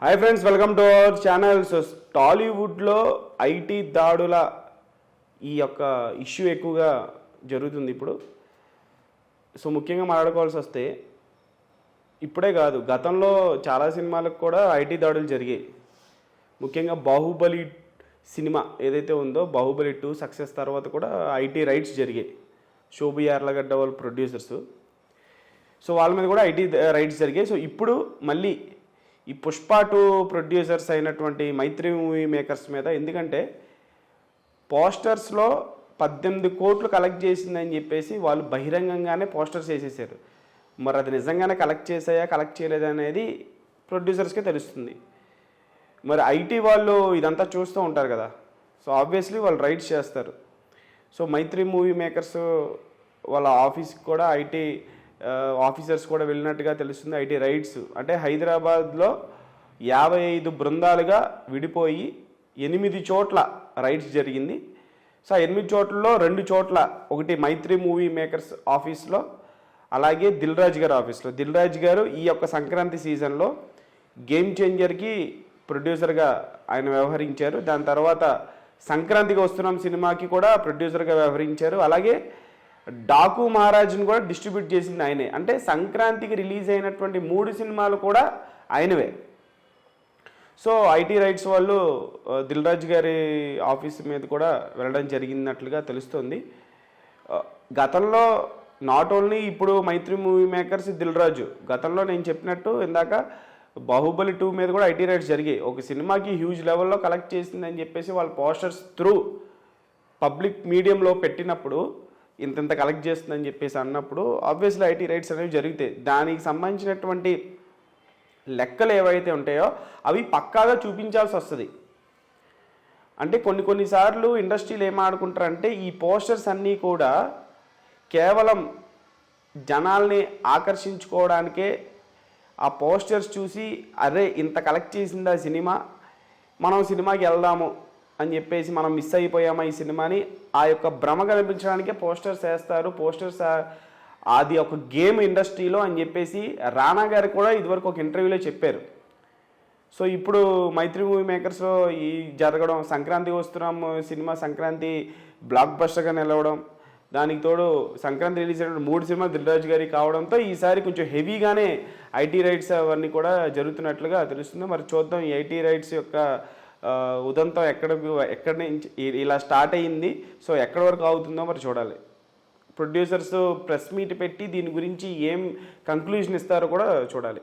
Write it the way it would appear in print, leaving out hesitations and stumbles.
Hi friends, welcome to our channel. So టాలీవుడ్లో IT దాడుల ఈ యొక్క ఇష్యూ ఎక్కువగా జరుగుతుంది ఇప్పుడు. సో ముఖ్యంగా మాట్లాడుకోవాల్సి వస్తే ఇప్పుడే కాదు, గతంలో చాలా సినిమాలకు కూడా ఐటీ దాడులు జరిగాయి. ముఖ్యంగా బాహుబలి సినిమా ఏదైతే ఉందో, బాహుబలి 2 సక్సెస్ తర్వాత కూడా ఐటీ రైట్స్ జరిగాయి. శోభి యార్లగడ్డ వాళ్ళ ప్రొడ్యూసర్స్, సో వాళ్ళ మీద కూడా ఐటీ రైట్స్ జరిగాయి. సో ఇప్పుడు మళ్ళీ ఈ పుష్ప 2 ప్రొడ్యూసర్స్ అయినటువంటి మైత్రి మూవీ మేకర్స్ మీద, ఎందుకంటే పోస్టర్స్లో 18 కోట్లు కలెక్ట్ చేసిందని చెప్పేసి వాళ్ళు బహిరంగంగానే పోస్టర్స్ వేసేసారు. మరి అది నిజంగానే కలెక్ట్ చేసాయా, కలెక్ట్ చేయలేదా అనేది ప్రొడ్యూసర్స్కే తెలుస్తుంది. మరి ఐటీ వాళ్ళు ఇదంతా చూస్తూ ఉంటారు కదా, సో ఆబ్వియస్లీ వాళ్ళు రైట్స్ చేస్తారు. సో మైత్రి మూవీ మేకర్స్ వాళ్ళ ఆఫీస్కి కూడా ఐటీ ఆఫీసర్స్ కూడా వెళ్ళినట్టుగా తెలుస్తుంది. ఐటీ రైట్స్ అంటే హైదరాబాద్లో 55 బృందాలుగా విడిపోయి 8 చోట్ల రైట్స్ జరిగింది. సో 8 చోట్లలో 2 చోట్ల, ఒకటి మైత్రి మూవీ మేకర్స్ ఆఫీస్లో, అలాగే దిల్ రాజు గారి ఆఫీస్లో. దిల్ రాజు గారు ఈ యొక్క సంక్రాంతి సీజన్లో గేమ్ చేంజర్కి ప్రొడ్యూసర్గా ఆయన వ్యవహరించారు. దాని తర్వాత సంక్రాంతికి వస్తున్నాం సినిమాకి కూడా ప్రొడ్యూసర్గా వ్యవహరించారు. అలాగే డాకు మహారాజ్ని కూడా డిస్ట్రిబ్యూట్ చేసింది ఆయనే. అంటే సంక్రాంతికి రిలీజ్ అయినటువంటి 3 సినిమాలు కూడా ఆయనవే. సో ఐటీ రైట్స్ వాళ్ళు దిల్ రాజు గారి ఆఫీస్ మీద కూడా వెళ్ళడం జరిగినట్లుగా తెలుస్తుంది. గతంలో నాట్ ఓన్లీ ఇప్పుడు మైత్రి మూవీ మేకర్స్, దిల్ రాజు, గతంలో నేను చెప్పినట్టు ఇందాక బాహుబలి 2 మీద కూడా ఐటీ రైట్స్ జరిగాయి. ఒక సినిమాకి హ్యూజ్ లెవెల్లో కలెక్ట్ చేసిందని చెప్పేసి వాళ్ళు పోస్టర్స్ త్రూ పబ్లిక్ మీడియంలో పెట్టినప్పుడు, ఇంత కలెక్ట్ చేస్తుందని చెప్పేసి అన్నప్పుడు ఆబ్వియస్లీ ఐటీ రైట్స్ అనేవి జరుగుతాయి. దానికి సంబంధించినటువంటి లెక్కలు ఏవైతే ఉంటాయో అవి పక్కాగా చూపించాల్సి వస్తుంది. అంటే కొన్నిసార్లు ఇండస్ట్రీలు ఏం ఆడుకుంటారంటే, ఈ పోస్టర్స్ అన్నీ కూడా కేవలం జనాల్ని ఆకర్షించుకోవడానికే, ఆ పోస్టర్స్ చూసి అరే ఇంత కలెక్ట్ చేసిందా సినిమా, మనం సినిమాకి వెళ్దాము అని చెప్పేసి, మనం మిస్ అయిపోయామా ఈ సినిమాని, ఆ యొక్క భ్రమ కనిపించడానికే పోస్టర్స్ వేస్తారు. పోస్టర్స్ అది ఒక గేమ్ ఇండస్ట్రీలో అని చెప్పేసి రానా గారు కూడా ఇదివరకు ఒక ఇంటర్వ్యూలో చెప్పారు. సో ఇప్పుడు మైత్రి మూవీ మేకర్స్లో ఈ జరగడం, సంక్రాంతికి వస్తున్నాం సినిమా సంక్రాంతి బ్లాక్ బస్టర్గా నిలవడం, దానికి తోడు సంక్రాంతి రిలీజ్ అయిన 3 సినిమాలు దిల్ రాజు గారి కావడంతో ఈసారి కొంచెం హెవీగానే ఐటీ రైట్స్ అవన్నీ కూడా జరుగుతున్నట్లుగా తెలుస్తుంది. మరి చూద్దాం ఈ ఐటీ రైట్స్ యొక్క ఉదంతం ఎక్కడి నుంచి ఇలా స్టార్ట్ అయ్యింది, సో ఎక్కడి వరకు అవుతుందో మరి చూడాలి. ప్రొడ్యూసర్స్ ప్రెస్ మీట్ పెట్టి దీని గురించి ఏం కంక్లూజన్ ఇస్తారో కూడా చూడాలి.